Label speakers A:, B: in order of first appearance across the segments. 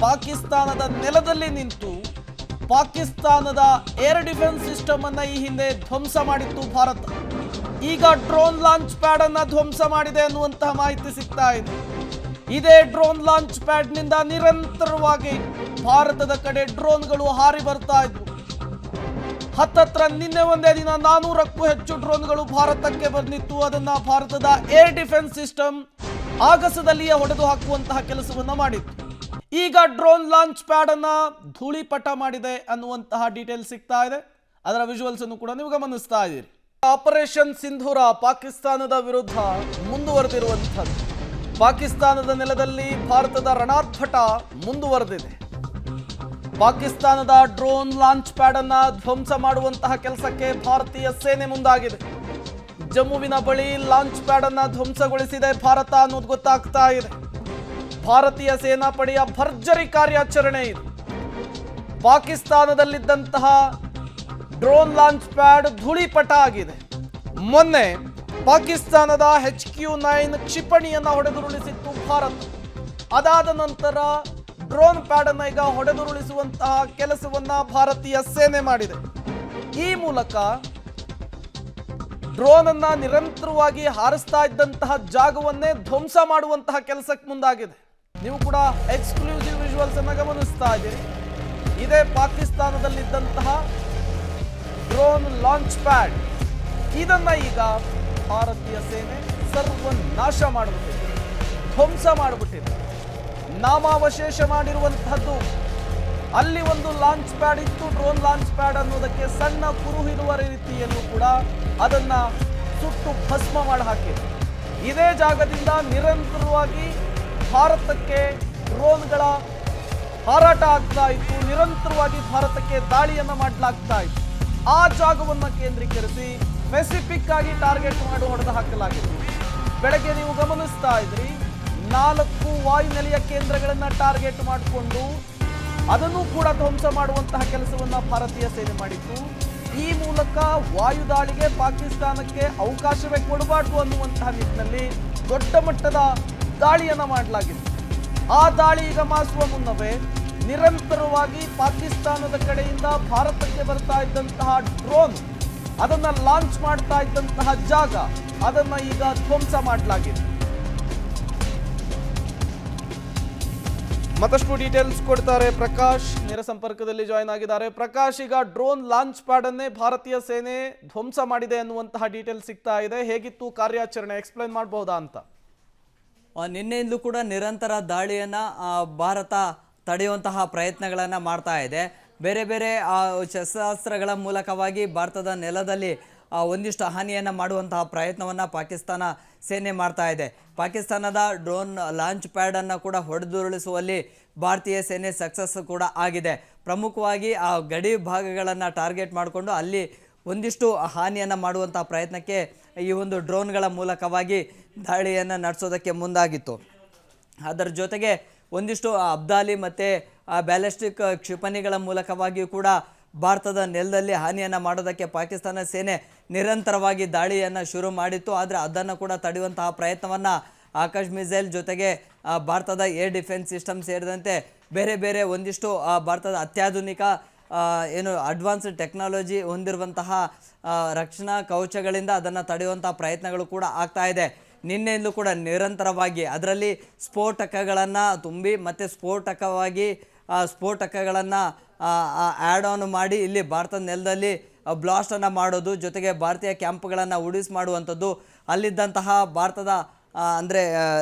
A: ಪಾಕಿಸ್ತಾನದ ನೆಲದಲ್ಲಿ ನಿಂತು ಪಾಕಿಸ್ತಾನದ ಏರ್ ಡಿಫೆನ್ಸ್ ಸಿಸ್ಟಮ್ ಅನ್ನ ಈ ಹಿಂದೆ ಧ್ವಂಸ ಮಾಡಿತ್ತು ಭಾರತ. ಈಗ ಡ್ರೋನ್ ಲಾಂಚ್ ಪ್ಯಾಡ್ ಅನ್ನ ಧ್ವಂಸ ಮಾಡಿದೆ ಅನ್ನುವಂತಹ ಮಾಹಿತಿ ಸಿಗ್ತಾ ಇದೆ. ಇದೇ ಡ್ರೋನ್ ಲಾಂಚ್ ಪ್ಯಾಡ್ ನಿಂದ ನಿರಂತರವಾಗಿ ಭಾರತದ ಕಡೆ ಡ್ರೋನ್ಗಳು ಹಾರಿ ಬರ್ತಾ ಇದ್ವು. ಹತ್ತತ್ರ ನಿನ್ನೆ ಒಂದೇ ದಿನ 400ಕ್ಕೂ ಹೆಚ್ಚು ಡ್ರೋನ್ಗಳು ಭಾರತಕ್ಕೆ ಬಂದಿತ್ತು. ಅದನ್ನ ಭಾರತದ ಏರ್ ಡಿಫೆನ್ಸ್ ಸಿಸ್ಟಮ್ ಆಗಸದಲ್ಲಿಯೇ ಹೊಡೆದು ಹಾಕುವಂತಹ ಕೆಲಸವನ್ನ ಮಾಡಿತ್ತು. ಈಗ ಡ್ರೋನ್ ಲಾಂಚ್ ಪ್ಯಾಡ್ ಅನ್ನ ಧೂಳಿಪಟ ಮಾಡಿದೆ ಅನ್ನುವಂತಹ ಡೀಟೇಲ್ ಸಿಗ್ತಾ ಇದೆ. ಅದರ ವಿಜುವಲ್ಸ್ ಅನ್ನು ಕೂಡ ನೀವು ಗಮನಿಸ್ತಾ ಇದ್ದೀರಿ. ಆಪರೇಷನ್ ಸಿಂಧೂರ ಪಾಕಿಸ್ತಾನದ ವಿರುದ್ಧ ಮುಂದುವರೆದಿರುವಂಥದ್ದು. ಪಾಕಿಸ್ತಾನದ ನೆಲದಲ್ಲಿ ಭಾರತದ ರಣಾರ್ಭಟ ಮುಂದುವರೆದಿದೆ. ಪಾಕಿಸ್ತಾನದ ಡ್ರೋನ್ ಲಾಂಚ್ ಪ್ಯಾಡ್ ಅನ್ನ ಧ್ವಂಸ ಮಾಡುವಂತಹ ಕೆಲಸಕ್ಕೆ ಭಾರತೀಯ ಸೇನೆ ಮುಂದಾಗಿದೆ. ಜಮ್ಮುವಿನ ಬಳಿ ಲಾಂಚ್ ಪ್ಯಾಡ್ ಅನ್ನ ಧ್ವಂಸಗೊಳಿಸಿದೆ ಭಾರತ ಅನ್ನೋದು ಗೊತ್ತಾಗ್ತಾ ಇದೆ. ಭಾರತೀಯ ಸೇನಾಪಡೆಯ ಭರ್ಜರಿ ಕಾರ್ಯಾಚರಣೆ ಇದು. ಪಾಕಿಸ್ತಾನದಲ್ಲಿದ್ದಂತಹ ಡ್ರೋನ್ ಲಾಂಚ್ ಪ್ಯಾಡ್ ಧೂಳಿಪಟ ಆಗಿದೆ. ಮೊನ್ನೆ ಪಾಕಿಸ್ತಾನದ HQ-9 ಕ್ಷಿಪಣಿಯನ್ನ ಹೊಡೆದುರುಳಿಸಿತ್ತು ಭಾರತ. ಅದಾದ ನಂತರ ಡ್ರೋನ್ ಪ್ಯಾಡ್ ಅನ್ನ ಈಗ ಹೊಡೆದುರುಳಿಸುವಂತಹ ಕೆಲಸವನ್ನ ಭಾರತೀಯ ಸೇನೆ ಮಾಡಿದೆ. ಈ ಮೂಲಕ ಡ್ರೋನ್ ಅನ್ನ ನಿರಂತರವಾಗಿ ಹಾರಿಸ್ತಾ ಇದ್ದಂತಹ ಜಾಗವನ್ನೇ ಧ್ವಂಸ ಮಾಡುವಂತಹ ಕೆಲಸಕ್ಕೆ ಮುಂದಾಗಿದೆ. ನೀವು ಕೂಡ ಎಕ್ಸ್ಕ್ಲೂಸಿವ್ ವಿಜುವಲ್ಸ್ ಅನ್ನ ಗಮನಿಸ್ತಾ ಇದ್ದೀರಿ. ಇದೇ ಪಾಕಿಸ್ತಾನದಲ್ಲಿದ್ದಂತಹ ಡ್ರೋನ್ ಲಾಂಚ್ ಪ್ಯಾಡ್. ಇದನ್ನ ಈಗ ಭಾರತೀಯ ಸೇನೆ ಸರ್ವನಾಶ ಮಾಡಿಬಿಟ್ಟಿದೆ, ಧ್ವಂಸ ಮಾಡಿಬಿಟ್ಟಿದೆ, ನಾಮಾವಶೇಷ ಮಾಡಿರುವಂತಹದ್ದು. ಅಲ್ಲಿ ಒಂದು ಲಾಂಚ್ ಪ್ಯಾಡ್ ಇತ್ತು, ಡ್ರೋನ್ ಲಾಂಚ್ ಪ್ಯಾಡ್ ಅನ್ನೋದಕ್ಕೆ ಸಣ್ಣ ಕುರುಹಿರುವ ರೀತಿಯಲ್ಲೂ ಕೂಡ ಅದನ್ನ ಸುಟ್ಟು ಭಸ್ಮ ಮಾಡಿ ಹಾಕಿದೆ. ಇದೇ ಜಾಗದಿಂದ ನಿರಂತರವಾಗಿ ಭಾರತಕ್ಕೆ ಡ್ರೋನ್ಗಳ ಹಾರಾಟ ಆಗ್ತಾ ಇತ್ತು. ನಿರಂತರವಾಗಿ ಭಾರತಕ್ಕೆ ದಾಳಿಯನ್ನ ಮಾಡಲಾಗ್ತಾ ಇತ್ತು. ಆ ಜಾಗವನ್ನು ಕೇಂದ್ರೀಕರಿಸಿ ಸ್ಪೆಸಿಫಿಕ್ ಆಗಿ ಟಾರ್ಗೆಟ್ ಮಾಡಿ ಹೊಡೆದು ಹಾಕಲಾಗಿದೆ. ಬೆಳಗ್ಗೆ ನೀವು ಗಮನಿಸ್ತಾ ಇದ್ರಿ, 4 ವಾಯುನೆಲೆಯ ಕೇಂದ್ರಗಳನ್ನ ಟಾರ್ಗೆಟ್ ಮಾಡಿಕೊಂಡು ಅದನ್ನು ಕೂಡ ಧ್ವಂಸ ಮಾಡುವಂತಹ ಕೆಲಸವನ್ನ ಭಾರತೀಯ ಸೇನೆ ಮಾಡಿತ್ತು. ಈ ಮೂಲಕ ವಾಯುದಾಳಿಗೆ ಪಾಕಿಸ್ತಾನಕ್ಕೆ ಅವಕಾಶವೇ ಕೊಡಬಾರ್ದು ಅನ್ನುವಂತಹ ನಿಟ್ಟಿನಲ್ಲಿ ದೊಡ್ಡ ಮಟ್ಟದ ದಾಳಿಯನ್ನ ಮಾಡಲಾಗಿದೆ. ಆ ದಾಳಿ ಈಗ ಮಾಸುವ ಮುನ್ನವೇ ನಿರಂತರವಾಗಿ ಪಾಕಿಸ್ತಾನದ ಕಡೆಯಿಂದ ಭಾರತಕ್ಕೆ ಬರ್ತಾ ಇದ್ದಂತಹ ಡ್ರೋನ್, ಅದನ್ನ ಲಾಂಚ್ ಮಾಡ್ತಾ ಇದ್ದಂತಹ ಜಾಗ, ಅದನ್ನ ಈಗ ಧ್ವಂಸ ಮಾಡಲಾಗಿದೆ. ಮತ್ತಷ್ಟು ಡೀಟೇಲ್ಸ್ ಕೊಡ್ತಾರೆ ಪ್ರಕಾಶ್, ನೇರ ಸಂಪರ್ಕದಲ್ಲಿ ಜಾಯ್ನ್ ಆಗಿದ್ದಾರೆ. ಪ್ರಕಾಶ್, ಈಗ ಡ್ರೋನ್ ಲಾಂಚ್ ಪ್ಯಾಡ್ ಅನ್ನೇ ಭಾರತೀಯ ಸೇನೆ ಧ್ವಂಸ ಮಾಡಿದೆ ಅನ್ನುವಂತಹ ಡೀಟೇಲ್ಸ್ ಸಿಗ್ತಾ ಇದೆ. ಹೇಗಿತ್ತು ಕಾರ್ಯಾಚರಣೆ, ಎಕ್ಸ್ಪ್ಲೈನ್ ಮಾಡಬಹುದಾ ಅಂತ?
B: ನಿನ್ನೆಯಿಂದಲೂ ಕೂಡ ನಿರಂತರ ದಾಳಿಯನ್ನು ಭಾರತ ತಡೆಯುವಂತಹ ಪ್ರಯತ್ನಗಳನ್ನು ಮಾಡ್ತಾ ಇದೆ. ಬೇರೆ ಬೇರೆ ಶಸ್ತ್ರಾಸ್ತ್ರಗಳ ಮೂಲಕವಾಗಿ ಭಾರತದ ನೆಲದಲ್ಲಿ ಒಂದಿಷ್ಟು ಹಾನಿಯನ್ನು ಮಾಡುವಂತಹ ಪ್ರಯತ್ನವನ್ನು ಪಾಕಿಸ್ತಾನ ಸೇನೆ ಮಾಡ್ತಾ ಇದೆ. ಪಾಕಿಸ್ತಾನದ ಡ್ರೋನ್ ಲಾಂಚ್ ಪ್ಯಾಡನ್ನು ಕೂಡ ಹೊಡೆದುರುಳಿಸುವಲ್ಲಿ ಭಾರತೀಯ ಸೇನೆ ಸಕ್ಸಸ್ ಕೂಡ ಆಗಿದೆ. ಪ್ರಮುಖವಾಗಿ ಆ ಗಡಿ ಭಾಗಗಳನ್ನು ಟಾರ್ಗೆಟ್ ಮಾಡಿಕೊಂಡು ಅಲ್ಲಿ ಒಂದಿಷ್ಟು ಹಾನಿಯನ್ನು ಮಾಡುವಂಥ ಪ್ರಯತ್ನಕ್ಕೆ ಈ ಒಂದು ಡ್ರೋನ್ಗಳ ಮೂಲಕವಾಗಿ ದಾಳಿಯನ್ನು ನಡೆಸೋದಕ್ಕೆ ಮುಂದಾಗಿತ್ತು. ಅದರ ಜೊತೆಗೆ ಒಂದಿಷ್ಟು ಅಬ್ದಾಲಿ ಮತ್ತು ಬ್ಯಾಲಿಸ್ಟಿಕ್ ಕ್ಷಿಪಣಿಗಳ ಮೂಲಕವಾಗಿಯೂ ಕೂಡ ಭಾರತದ ನೆಲದಲ್ಲಿ ಹಾನಿಯನ್ನು ಮಾಡೋದಕ್ಕೆ ಪಾಕಿಸ್ತಾನ ಸೇನೆ ನಿರಂತರವಾಗಿ ದಾಳಿಯನ್ನು ಶುರು ಮಾಡಿತ್ತು. ಆದರೆ ಅದನ್ನು ಕೂಡ ತಡೆಯುವಂತಹ ಪ್ರಯತ್ನವನ್ನು ಆಕಾಶ್ ಮಿಸೈಲ್ ಜೊತೆಗೆ ಭಾರತದ ಏರ್ ಡಿಫೆನ್ಸ್ ಸಿಸ್ಟಮ್ ಸೇರಿದಂತೆ ಬೇರೆ ಬೇರೆ ಒಂದಿಷ್ಟು ಭಾರತದ ಅತ್ಯಾಧುನಿಕ ಅಡ್ವಾನ್ಸ್ಡ್ ಟೆಕ್ನಾಲಜಿ ಹೊಂದಿರುವಂತಹ ರಕ್ಷಣಾ ಕವಚಗಳಿಂದ ಅದನ್ನು ತಡೆಯುವಂಥ ಪ್ರಯತ್ನಗಳು ಕೂಡ ಆಗ್ತಾ ಇದೆ. ನಿನ್ನೆಯಿಂದಲೂ ಕೂಡ ನಿರಂತರವಾಗಿ ಅದರಲ್ಲಿ ಸ್ಫೋಟಕಗಳನ್ನು ತುಂಬಿ ಮತ್ತು ಸ್ಫೋಟಕಗಳನ್ನು ಆ್ಯಡ್ ಆನ್ ಮಾಡಿ ಇಲ್ಲಿ ಭಾರತದ ನೆಲದಲ್ಲಿ ಬ್ಲಾಸ್ಟನ್ನು ಮಾಡೋದು, ಜೊತೆಗೆ ಭಾರತೀಯ ಕ್ಯಾಂಪ್ಗಳನ್ನು ಉಡಿಸ್ ಮಾಡುವಂಥದ್ದು, ಅಲ್ಲಿದ್ದಂತಹ ಭಾರತದ ಅಂದರೆ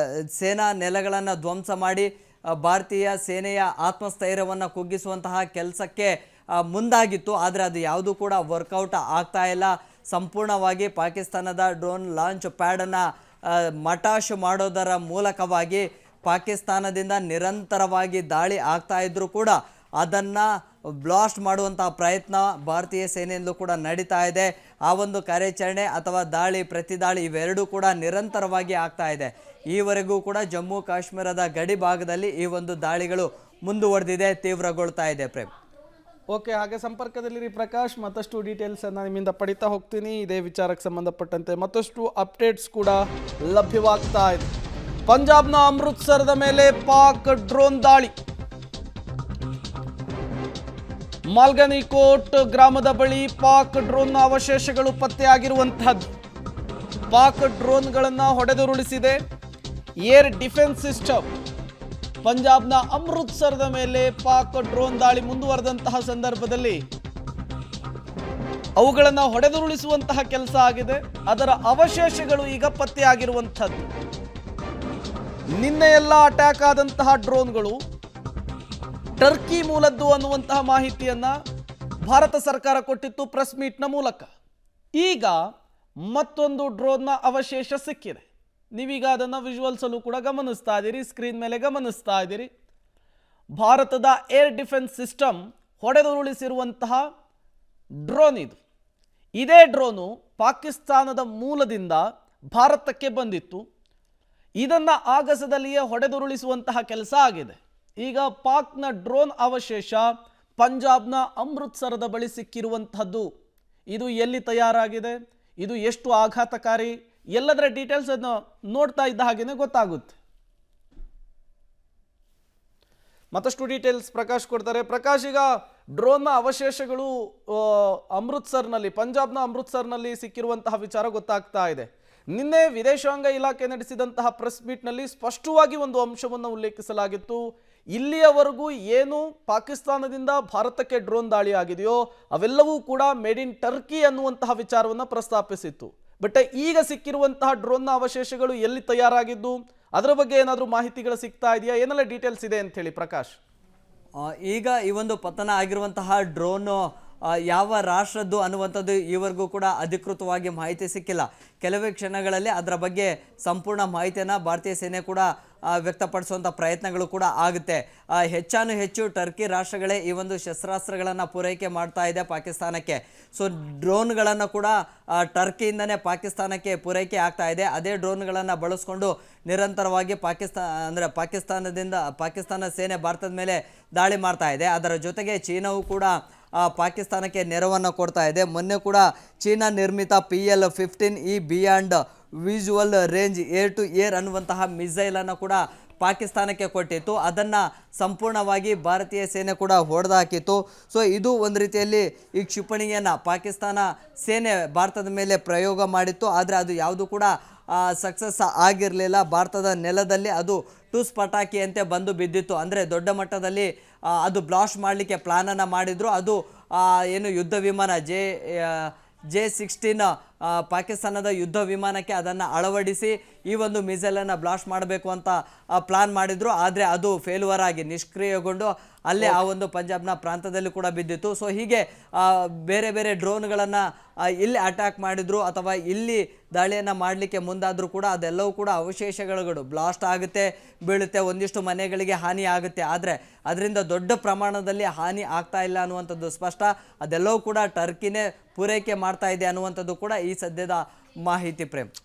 B: ಸೇನಾ ನೆಲೆಗಳನ್ನು ಧ್ವಂಸ ಮಾಡಿ ಭಾರತೀಯ ಸೇನೆಯ ಆತ್ಮಸ್ಥೈರ್ಯವನ್ನು ಕುಗ್ಗಿಸುವಂತಹ ಕೆಲಸಕ್ಕೆ ಮುಂದಾಗಿತ್ತು. ಆದರೆ ಅದು ಯಾವುದೂ ಕೂಡ ವರ್ಕೌಟ್ ಆಗ್ತಾ ಇಲ್ಲ. ಸಂಪೂರ್ಣವಾಗಿ ಪಾಕಿಸ್ತಾನದ ಡ್ರೋನ್ ಲಾಂಚ್ ಪ್ಯಾಡನ್ನು ಮಟಾಶು ಮಾಡೋದರ ಮೂಲಕವಾಗಿ ಪಾಕಿಸ್ತಾನದಿಂದ ನಿರಂತರವಾಗಿ ದಾಳಿ ಆಗ್ತಾ ಇದ್ದರೂ ಕೂಡ ಅದನ್ನು ಬ್ಲಾಸ್ಟ್ ಮಾಡುವಂಥ ಪ್ರಯತ್ನ ಭಾರತೀಯ ಸೇನೆಯಿಂದಲೂ ಕೂಡ ನಡೀತಾ ಇದೆ. ಆ ಒಂದು ಕಾರ್ಯಾಚರಣೆ ಅಥವಾ ದಾಳಿ ಪ್ರತಿದಾಳಿ ಇವೆರಡೂ ಕೂಡ ನಿರಂತರವಾಗಿ ಆಗ್ತಾ ಇದೆ. ಈವರೆಗೂ ಕೂಡ ಜಮ್ಮು ಕಾಶ್ಮೀರದ ಗಡಿ ಭಾಗದಲ್ಲಿ ಈ ಒಂದು ದಾಳಿಗಳು ಮುಂದುವರೆದಿದೆ, ತೀವ್ರಗೊಳ್ತಾ ಇದೆ. ಪ್ರೇಮ್,
A: ಓಕೆ, ಹಾಗೆ ಸಂಪರ್ಕದಲ್ಲಿರಿ ಪ್ರಕಾಶ್. ಮತ್ತಷ್ಟು ಡೀಟೇಲ್ಸ್ ಅನ್ನು ನಿಮ್ಮಿಂದ ಪಡಿತಾ ಹೋಗ್ತೀನಿ. ಇದೇ ವಿಚಾರಕ್ಕೆ ಸಂಬಂಧಪಟ್ಟಂತೆ ಮತ್ತಷ್ಟು ಅಪ್ಡೇಟ್ಸ್ ಕೂಡ ಲಭ್ಯವಾಗ್ತಾ ಇದೆ. ಪಂಜಾಬ್ನ ಅಮೃತ್ಸರದ ಮೇಲೆ ಪಾಕ್ ಡ್ರೋನ್ ದಾಳಿ. ಮಾಲ್ಗನಿಕೋಟ್ ಗ್ರಾಮದ ಬಳಿ ಪಾಕ್ ಡ್ರೋನ್ನ ಅವಶೇಷಗಳು ಪತ್ತೆಯಾಗಿರುವಂತಹದ್ದು. ಪಾಕ್ ಡ್ರೋನ್ಗಳನ್ನು ಹೊಡೆದುರುಳಿಸಿದೆ ಏರ್ ಡಿಫೆನ್ಸ್ ಸಿಸ್ಟಮ್. ಪಂಜಾಬ್ನ ಅಮೃತ್ಸರದ ಮೇಲೆ ಪಾಕ್ ಡ್ರೋನ್ ದಾಳಿ ಮುಂದುವರೆದಂತಹ ಸಂದರ್ಭದಲ್ಲಿ ಅವುಗಳನ್ನು ಹೊಡೆದುರುಳಿಸುವಂತಹ ಕೆಲಸ ಆಗಿದೆ. ಅದರ ಅವಶೇಷಗಳು ಈಗ ಪತ್ತೆಯಾಗಿರುವಂಥದ್ದು. ನಿನ್ನೆ ಎಲ್ಲ ಅಟ್ಯಾಕ್ ಆದಂತಹ ಡ್ರೋನ್ಗಳು ಟರ್ಕಿ ಮೂಲದ್ದು ಅನ್ನುವಂತಹ ಮಾಹಿತಿಯನ್ನ ಭಾರತ ಸರ್ಕಾರ ಕೊಟ್ಟಿತ್ತು ಪ್ರೆಸ್ ಮೀಟ್ನ ಮೂಲಕ. ಈಗ ಮತ್ತೊಂದು ಡ್ರೋನ್ನ ಅವಶೇಷ ಸಿಕ್ಕಿದೆ. ನೀವೀಗ ಅದನ್ನು ವಿಜುವಲ್ಸ್ ಅಲ್ಲೂ ಕೂಡ ಗಮನಿಸ್ತಾ ಇದ್ದೀರಿ, ಸ್ಕ್ರೀನ್ ಮೇಲೆ ಗಮನಿಸ್ತಾ ಇದ್ದೀರಿ. ಭಾರತದ ಏರ್ ಡಿಫೆನ್ಸ್ ಸಿಸ್ಟಮ್ ಹೊಡೆದುರುಳಿಸಿರುವಂತಹ ಡ್ರೋನ್ ಇದು. ಇದೇ ಡ್ರೋನು ಪಾಕಿಸ್ತಾನದ ಮೂಲದಿಂದ ಭಾರತಕ್ಕೆ ಬಂದಿತ್ತು. ಇದನ್ನು ಆಗಸದಲ್ಲಿಯೇ ಹೊಡೆದುರುಳಿಸುವಂತಹ ಕೆಲಸ ಆಗಿದೆ. ಈಗ ಪಾಕ್ನ ಡ್ರೋನ್ ಅವಶೇಷ ಪಂಜಾಬ್ನ ಅಮೃತ್ಸರದ ಬಳಿ ಸಿಕ್ಕಿರುವಂತಹದ್ದು. ಇದು ಎಲ್ಲಿ ತಯಾರಾಗಿದೆ, ಇದು ಎಷ್ಟು ಆಘಾತಕಾರಿ, ಎಲ್ಲದರ ಡೀಟೇಲ್ಸ್ ಅನ್ನು ನೋಡ್ತಾ ಇದ್ದ ಹಾಗೇನೆ ಗೊತ್ತಾಗುತ್ತೆ. ಮತ್ತಷ್ಟು ಡೀಟೇಲ್ಸ್ ಪ್ರಕಾಶ್ ಕೊಡ್ತಾರೆ. ಪ್ರಕಾಶ್, ಈಗ ಡ್ರೋನ್ನ ಅವಶೇಷಗಳು ಅಮೃತ್ಸರ್ನಲ್ಲಿ, ಪಂಜಾಬ್ನ ಅಮೃತ್ಸರ್ನಲ್ಲಿ ಸಿಕ್ಕಿರುವಂತಹ ವಿಚಾರ ಗೊತ್ತಾಗ್ತಾ ಇದೆ. ನಿನ್ನೆ ವಿದೇಶಾಂಗ ಇಲಾಖೆ ನಡೆಸಿದಂತಹ ಪ್ರೆಸ್ ಮೀಟ್ನಲ್ಲಿ ಸ್ಪಷ್ಟವಾಗಿ ಒಂದು ಅಂಶವನ್ನು ಉಲ್ಲೇಖಿಸಲಾಗಿತ್ತು. ಇಲ್ಲಿಯವರೆಗೂ ಏನು ಪಾಕಿಸ್ತಾನದಿಂದ ಭಾರತಕ್ಕೆ ಡ್ರೋನ್ ದಾಳಿ ಆಗಿದೆಯೋ ಅವೆಲ್ಲವೂ ಕೂಡ ಮೇಡ್ ಇನ್ ಟರ್ಕಿ ಅನ್ನುವಂತಹ ವಿಚಾರವನ್ನು ಪ್ರಸ್ತಾಪಿಸಿತ್ತು. ಬಟ್ ಈಗ ಸಿಕ್ಕಿರುವಂತಹ ಡ್ರೋನ್ನ ಅವಶೇಷಗಳು ಎಲ್ಲಿ ತಯಾರಾಗಿದ್ದು, ಅದರ ಬಗ್ಗೆ ಏನಾದರೂ ಮಾಹಿತಿಗಳು ಸಿಗ್ತಾ ಇದೆಯಾ, ಏನೆಲ್ಲ ಡೀಟೇಲ್ಸ್ ಇದೆ ಅಂತ ಹೇಳಿ ಪ್ರಕಾಶ್?
B: ಈಗ ಈ ಒಂದು ಪತನ ಆಗಿರುವಂತಹ ಡ್ರೋನು ಯಾವ ರಾಷ್ಟ್ರದ್ದು ಅನ್ನುವಂಥದ್ದು ಈವರೆಗೂ ಕೂಡ ಅಧಿಕೃತವಾಗಿ ಮಾಹಿತಿ ಸಿಕ್ಕಿಲ್ಲ. ಕೆಲವೇ ಕ್ಷಣಗಳಲ್ಲಿ ಅದರ ಬಗ್ಗೆ ಸಂಪೂರ್ಣ ಮಾಹಿತಿಯನ್ನು ಭಾರತೀಯ ಸೇನೆ ಕೂಡ ವ್ಯಕ್ತಪಡಿಸುವಂಥ ಪ್ರಯತ್ನಗಳು ಕೂಡ ಆಗುತ್ತೆ. ಹೆಚ್ಚಾನು ಹೆಚ್ಚು ಟರ್ಕಿ ರಾಷ್ಟ್ರಗಳೇ ಈ ಒಂದು ಶಸ್ತ್ರಾಸ್ತ್ರಗಳನ್ನು ಪೂರೈಕೆ ಮಾಡ್ತಾ ಇದೆ ಪಾಕಿಸ್ತಾನಕ್ಕೆ. ಸೊ ಡ್ರೋನ್ಗಳನ್ನು ಕೂಡ ಟರ್ಕಿಯಿಂದನೇ ಪಾಕಿಸ್ತಾನಕ್ಕೆ ಪೂರೈಕೆ ಆಗ್ತಾ ಇದೆ. ಅದೇ ಡ್ರೋನ್ಗಳನ್ನು ಬಳಸ್ಕೊಂಡು ನಿರಂತರವಾಗಿ ಪಾಕಿಸ್ತಾನ ಸೇನೆ ಭಾರತದ ಮೇಲೆ ದಾಳಿ ಮಾಡ್ತಾ ಇದೆ. ಅದರ ಜೊತೆಗೆ ಚೀನಾವು ಕೂಡ ಪಾಕಿಸ್ತಾನಕ್ಕೆ ನೆರವನ್ನು ಕೊಡ್ತಾ ಇದೆ. ಮೊನ್ನೆ ಕೂಡ ಚೀನಾ ನಿರ್ಮಿತ PL-15E beyond visual range air to air ಅನ್ನುವಂತಹ ಮಿಸೈಲನ್ನು ಕೂಡ ಪಾಕಿಸ್ತಾನಕ್ಕೆ ಕೊಟ್ಟಿತ್ತು. ಅದನ್ನು ಸಂಪೂರ್ಣವಾಗಿ ಭಾರತೀಯ ಸೇನೆ ಕೂಡ ಹೊಡೆದಾಕಿತ್ತು. ಸೊ ಇದು ಒಂದು ರೀತಿಯಲ್ಲಿ ಈ ಕ್ಷಿಪಣಿಯನ್ನು ಪಾಕಿಸ್ತಾನ ಸೇನೆ ಭಾರತದ ಮೇಲೆ ಪ್ರಯೋಗ ಮಾಡಿತ್ತು. ಆದರೆ ಅದು ಯಾವುದು ಕೂಡ ಸಕ್ಸಸ್ ಆಗಿರಲಿಲ್ಲ. ಭಾರತದ ನೆಲದಲ್ಲಿ ಅದು ಟೂಸ್ ಪಟಾಕಿಯಂತೆ ಬಂದು ಬಿದ್ದಿತ್ತು. ಅಂದರೆ ದೊಡ್ಡ ಮಟ್ಟದಲ್ಲಿ ಅದು ಬ್ಲಾಸ್ಟ್ ಮಾಡಲಿಕ್ಕೆ ಪ್ಲಾನನ್ನು ಮಾಡಿದ್ರು. ಅದು ಏನು ಯುದ್ಧ ವಿಮಾನ J-16 ಪಾಕಿಸ್ತಾನದ ಯುದ್ಧ ವಿಮಾನಕ್ಕೆ ಅದನ್ನು ಅಳವಡಿಸಿ ಈ ಒಂದು ಮಿಸೈಲನ್ನು ಬ್ಲಾಸ್ಟ್ ಮಾಡಬೇಕು ಅಂತ ಪ್ಲಾನ್ ಮಾಡಿದ್ರು. ಆದರೆ ಅದು ಫೇಲ್ಯೂರ್ ಆಗಿ ನಿಷ್ಕ್ರಿಯಗೊಂಡು ಅಲ್ಲೇ ಆ ಒಂದು ಪಂಜಾಬ್ನ ಪ್ರಾಂತದಲ್ಲಿ ಕೂಡ ಬಿದ್ದಿತ್ತು. ಸೊ ಹೀಗೆ ಬೇರೆ ಬೇರೆ ಡ್ರೋನ್ಗಳನ್ನು ಇಲ್ಲಿ ಅಟ್ಯಾಕ್ ಮಾಡಿದ್ರು ಅಥವಾ ಇಲ್ಲಿ ದಾಳಿಯನ್ನು ಮಾಡಲಿಕ್ಕೆ ಮುಂದಾದರೂ ಕೂಡ ಅದೆಲ್ಲವೂ ಕೂಡ ಅವಶೇಷಗಳು ಬ್ಲಾಸ್ಟ್ ಆಗುತ್ತೆ, ಬೀಳುತ್ತೆ, ಒಂದಿಷ್ಟು ಮನೆಗಳಿಗೆ ಹಾನಿ ಆಗುತ್ತೆ. ಆದರೆ ಅದರಿಂದ ದೊಡ್ಡ ಪ್ರಮಾಣದಲ್ಲಿ ಹಾನಿ ಆಗ್ತಾ ಇಲ್ಲ ಅನ್ನುವಂಥದ್ದು ಸ್ಪಷ್ಟ. ಅದೆಲ್ಲವೂ ಕೂಡ ಟರ್ಕಿನೇ ಪೂರೈಕೆ ಮಾಡ್ತಾ ಇದೆ ಅನ್ನುವಂಥದ್ದು ಕೂಡ ಈ ಸದ್ಯದ ಮಾಹಿತಿ. ಪ್ರೇಮ್,